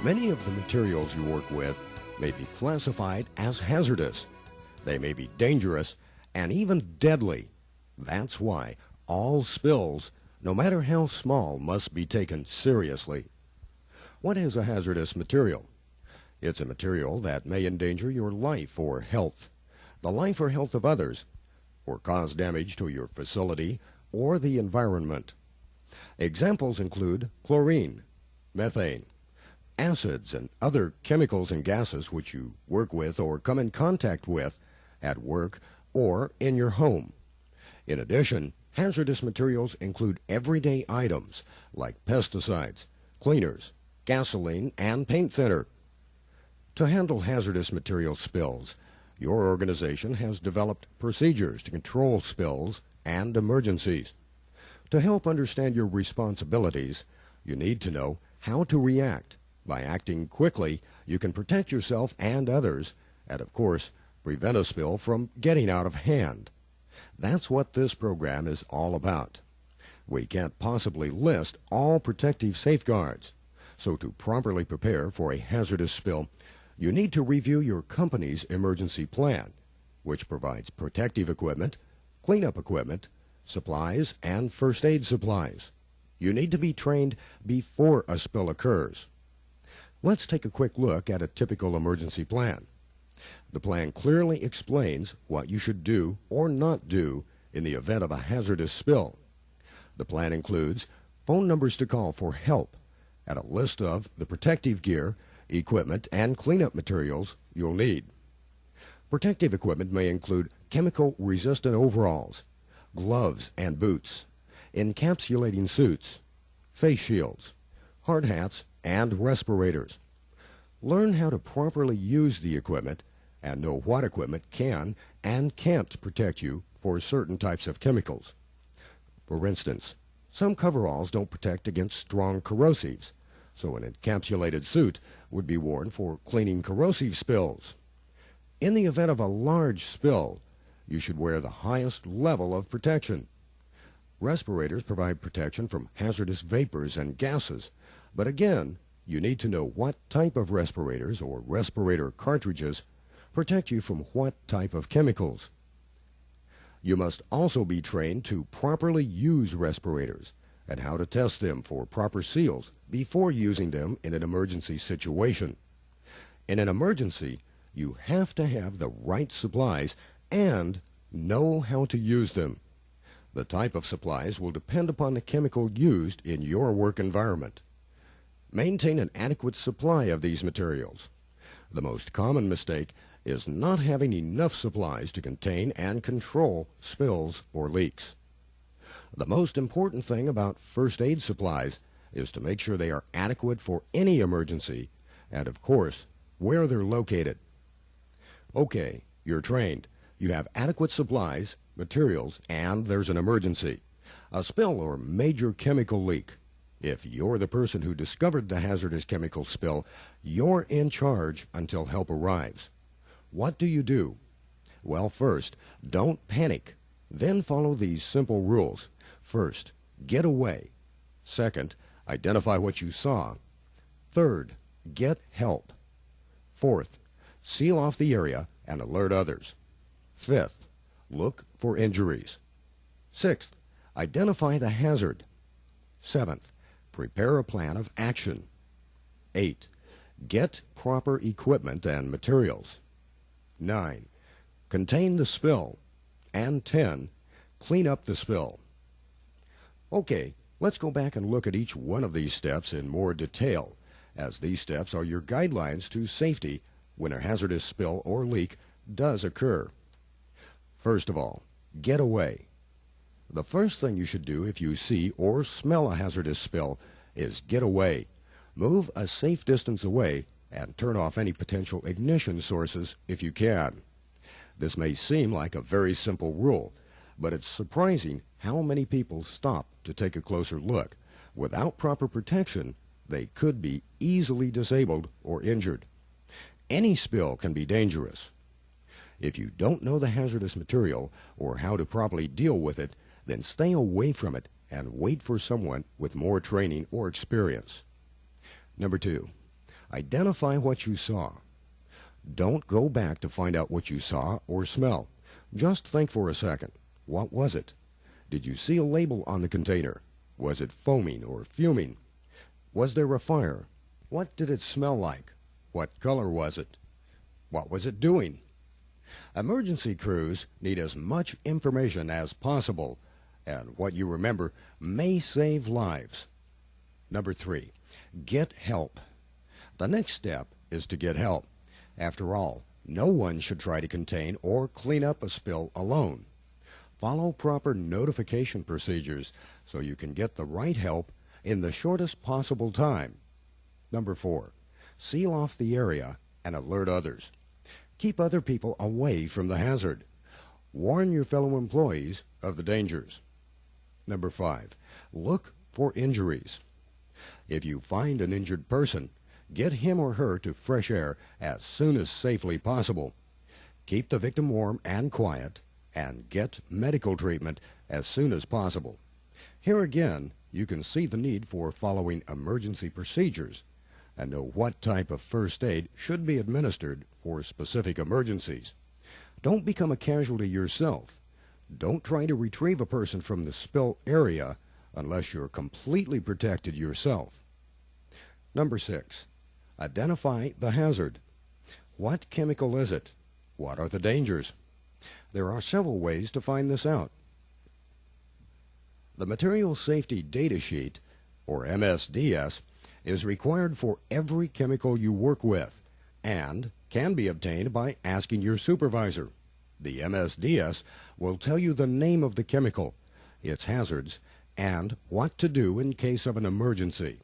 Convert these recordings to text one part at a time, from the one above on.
Many of the materials you work with may be classified as hazardous. They may be dangerous and even deadly. That's why all spills, no matter how small, must be taken seriously. What is a hazardous material? It's a material that may endanger your life or health, the life or health of others, or cause damage to your facility or the environment. Examples include chlorine, methane, acids, and other chemicals and gases which you work with or come in contact with at work or in your home. In addition, hazardous materials include everyday items like pesticides, cleaners, gasoline, and paint thinner. To handle hazardous material spills, your organization has developed procedures to control spills and emergencies. To help understand your responsibilities, you need to know how to react. By acting quickly, you can protect yourself and others, and of course, prevent a spill from getting out of hand. That's what this program is all about. We can't possibly list all protective safeguards, so to properly prepare for a hazardous spill, you need to review your company's emergency plan, which provides protective equipment, cleanup equipment, supplies, and first aid supplies. You need to be trained before a spill occurs. Let's take a quick look at a typical emergency plan. The plan clearly explains what you should do or not do in the event of a hazardous spill. The plan includes phone numbers to call for help and a list of the protective gear, equipment, and cleanup materials you'll need. Protective equipment may include chemical-resistant overalls, gloves and boots, encapsulating suits, face shields, hard hats, and respirators. Learn how to properly use the equipment and know what equipment can and can't protect you for certain types of chemicals. For instance, some coveralls don't protect against strong corrosives, so an encapsulated suit would be worn for cleaning corrosive spills. In the event of a large spill, you should wear the highest level of protection. Respirators provide protection from hazardous vapors and gases, but again, you need to know what type of respirators or respirator cartridges protect you from what type of chemicals. You must also be trained to properly use respirators and how to test them for proper seals before using them in an emergency situation. In an emergency, you have to have the right supplies and know how to use them. The type of supplies will depend upon the chemical used in your work environment. Maintain an adequate supply of these materials. The most common mistake is not having enough supplies to contain and control spills or leaks. The most important thing about first aid supplies is to make sure they are adequate for any emergency and, of course, where they're located. Okay, you're trained. You have adequate supplies, materials, and there's an emergency. A spill or major chemical leak. If you're the person who discovered the hazardous chemical spill, you're in charge until help arrives. What do you do? Well, first, don't panic. Then follow these simple rules. First, get away. Second, identify what you saw. Third, get help. Fourth, seal off the area and alert others. Fifth, look for injuries. Sixth, identify the hazard. Seventh, prepare a plan of action. 8. Get proper equipment and materials. 9. Contain the spill. And 10. Clean up the spill. Okay, let's go back and look at each one of these steps in more detail, as these steps are your guidelines to safety when a hazardous spill or leak does occur. First of all, get away. The first thing you should do if you see or smell a hazardous spill is get away. Move a safe distance away and turn off any potential ignition sources if you can. This may seem like a very simple rule, but it's surprising how many people stop to take a closer look. Without proper protection, they could be easily disabled or injured. Any spill can be dangerous. If you don't know the hazardous material or how to properly deal with it, then stay away from it and wait for someone with more training or experience. Number 2, Identify what you saw. Don't go back to find out what you saw or smell. Just think for a second. What was it? Did you see a label on the container? Was it foaming or fuming? Was there a fire? What did it smell like? What color was it? What was it doing? Emergency crews need as much information as possible, and what you remember may save lives. Number 3, get help. The next step is to get help. After all, no one should try to contain or clean up a spill alone. Follow proper notification procedures so you can get the right help in the shortest possible time. Number 4, seal off the area and alert others. Keep other people away from the hazard. Warn your fellow employees of the dangers. Number 5, look for injuries. If you find an injured person, get him or her to fresh air as soon as safely possible. Keep the victim warm and quiet, and get medical treatment as soon as possible. Here again, you can see the need for following emergency procedures and know what type of first aid should be administered for specific emergencies. Don't become a casualty yourself. Don't try to retrieve a person from the spill area unless you're completely protected yourself. Number 6, identify the hazard. What chemical is it? What are the dangers? There are several ways to find this out. The Material Safety Data Sheet, or MSDS, is required for every chemical you work with and can be obtained by asking your supervisor. The MSDS will tell you the name of the chemical, its hazards, and what to do in case of an emergency.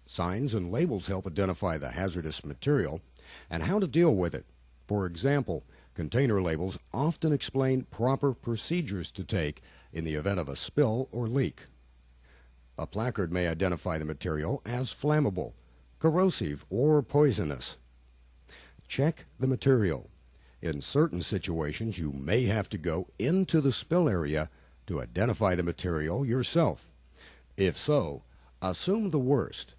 Signs and labels help identify the hazardous material and how to deal with it. For example, container labels often explain proper procedures to take in the event of a spill or leak. A placard may identify the material as flammable, corrosive, or poisonous. Check the material. In certain situations, you may have to go into the spill area to identify the material yourself. If so, assume the worst.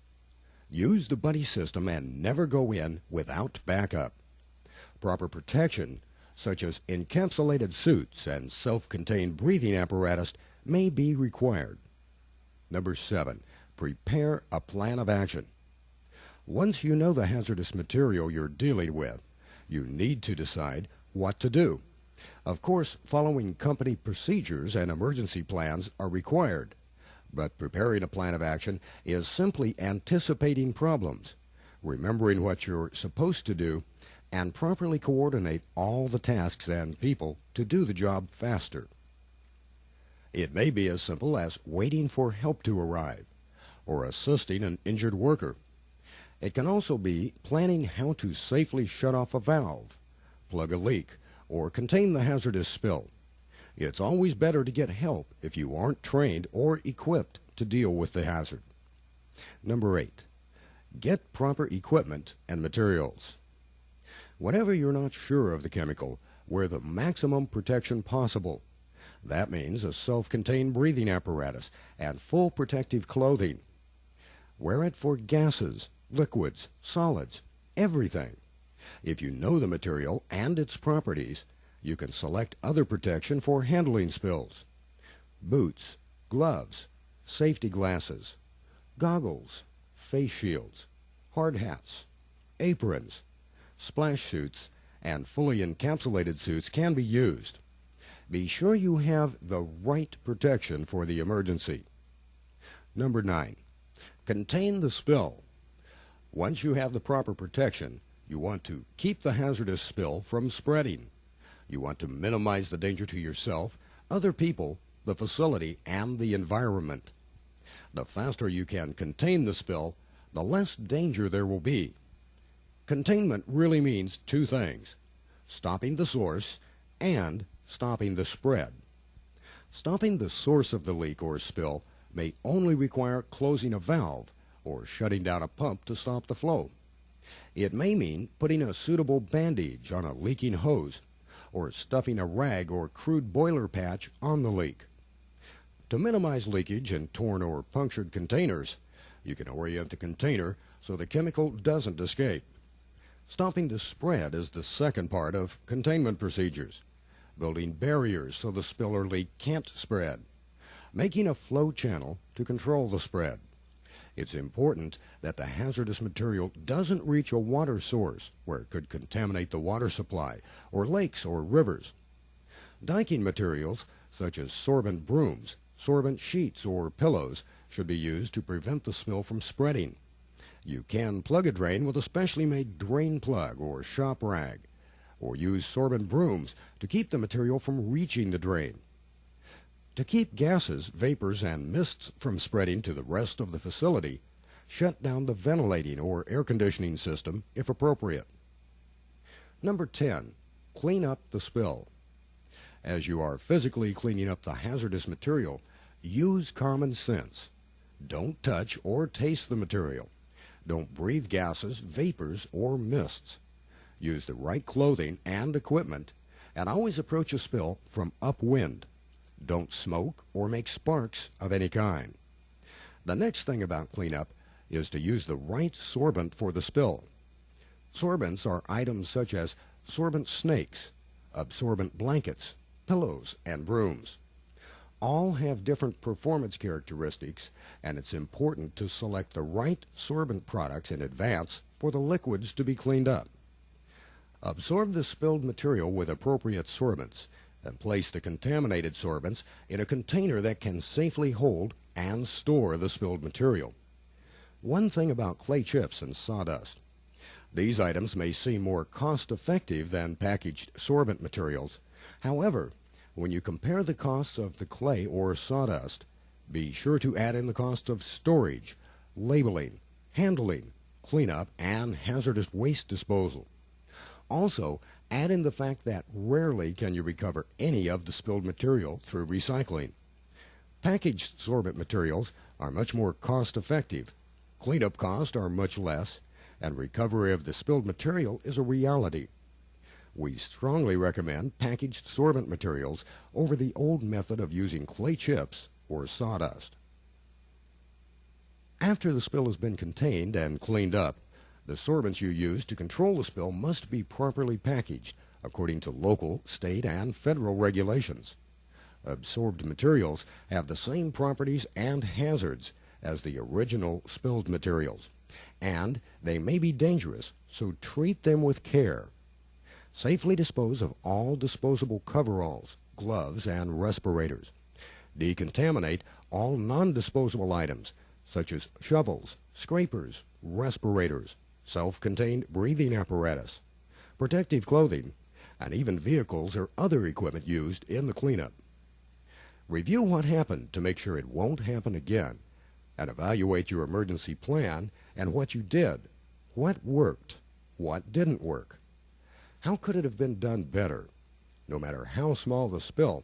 Use the buddy system and never go in without backup. Proper protection, such as encapsulated suits and self-contained breathing apparatus, may be required. Number 7, prepare a plan of action. Once you know the hazardous material you're dealing with, you need to decide what to do. Of course, following company procedures and emergency plans are required, but preparing a plan of action is simply anticipating problems, remembering what you're supposed to do, and properly coordinate all the tasks and people to do the job faster. It may be as simple as waiting for help to arrive or assisting an injured worker. It can also be planning how to safely shut off a valve, plug a leak, or contain the hazardous spill. It's always better to get help if you aren't trained or equipped to deal with the hazard. Number 8, get proper equipment and materials. Whenever you're not sure of the chemical, wear the maximum protection possible. That means a self-contained breathing apparatus and full protective clothing. Wear it for gases, liquids, solids, everything. If you know the material and its properties, you can select other protection for handling spills. Boots, gloves, safety glasses, goggles, face shields, hard hats, aprons, splash suits, and fully encapsulated suits can be used. Be sure you have the right protection for the emergency. Number 9, contain the spill. Once you have the proper protection, you want to keep the hazardous spill from spreading. You want to minimize the danger to yourself, other people, the facility, and the environment. The faster you can contain the spill, the less danger there will be. Containment really means two things: stopping the source and stopping the spread. Stopping the source of the leak or spill may only require closing a valve or shutting down a pump to stop the flow. It may mean putting a suitable bandage on a leaking hose or stuffing a rag or crude boiler patch on the leak. To minimize leakage in torn or punctured containers, you can orient the container so the chemical doesn't escape. Stopping the spread is the second part of containment procedures. Building barriers so the spill or leak can't spread. Making a flow channel to control the spread. It's important that the hazardous material doesn't reach a water source where it could contaminate the water supply, or lakes or rivers. Diking materials such as sorbent brooms, sorbent sheets, or pillows should be used to prevent the spill from spreading. You can plug a drain with a specially made drain plug or shop rag, or use sorbent brooms to keep the material from reaching the drain. To keep gases, vapors, and mists from spreading to the rest of the facility, shut down the ventilating or air conditioning system if appropriate. Number 10. Clean up the spill. As you are physically cleaning up the hazardous material, use common sense. Don't touch or taste the material. Don't breathe gases, vapors, or mists. Use the right clothing and equipment, and always approach a spill from upwind. Don't smoke or make sparks of any kind. The next thing about cleanup is to use the right sorbent for the spill. Sorbents are items such as sorbent snakes, absorbent blankets, pillows, and brooms. All have different performance characteristics, and it's important to select the right sorbent products in advance for the liquids to be cleaned up. Absorb the spilled material with appropriate sorbents, and place the contaminated sorbents in a container that can safely hold and store the spilled material. One thing about clay chips and sawdust. These items may seem more cost-effective than packaged sorbent materials. However, when you compare the costs of the clay or sawdust, be sure to add in the cost of storage, labeling, handling, cleanup, and hazardous waste disposal. Also, add in the fact that rarely can you recover any of the spilled material through recycling. Packaged sorbent materials are much more cost-effective, cleanup costs are much less, and recovery of the spilled material is a reality. We strongly recommend packaged sorbent materials over the old method of using clay chips or sawdust. After the spill has been contained and cleaned up, the sorbents you use to control the spill must be properly packaged according to local, state, and federal regulations. Absorbed materials have the same properties and hazards as the original spilled materials, and they may be dangerous, so treat them with care. Safely dispose of all disposable coveralls, gloves, and respirators. Decontaminate all non-disposable items, such as shovels, scrapers, respirators, self-contained breathing apparatus, protective clothing, and even vehicles or other equipment used in the cleanup. Review what happened to make sure it won't happen again, and evaluate your emergency plan and what you did, what worked, what didn't work. How could it have been done better? No matter how small the spill,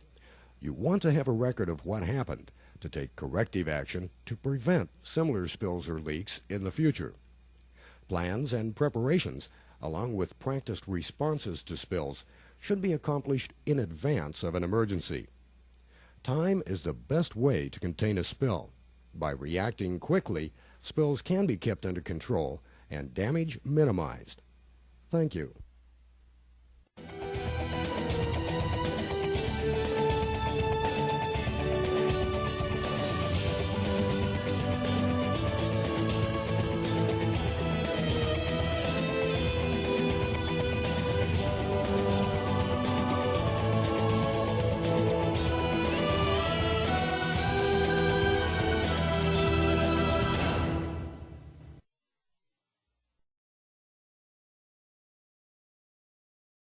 you want to have a record of what happened to take corrective action to prevent similar spills or leaks in the future. Plans and preparations, along with practiced responses to spills, should be accomplished in advance of an emergency. Time is the best way to contain a spill. By reacting quickly, spills can be kept under control and damage minimized. Thank you.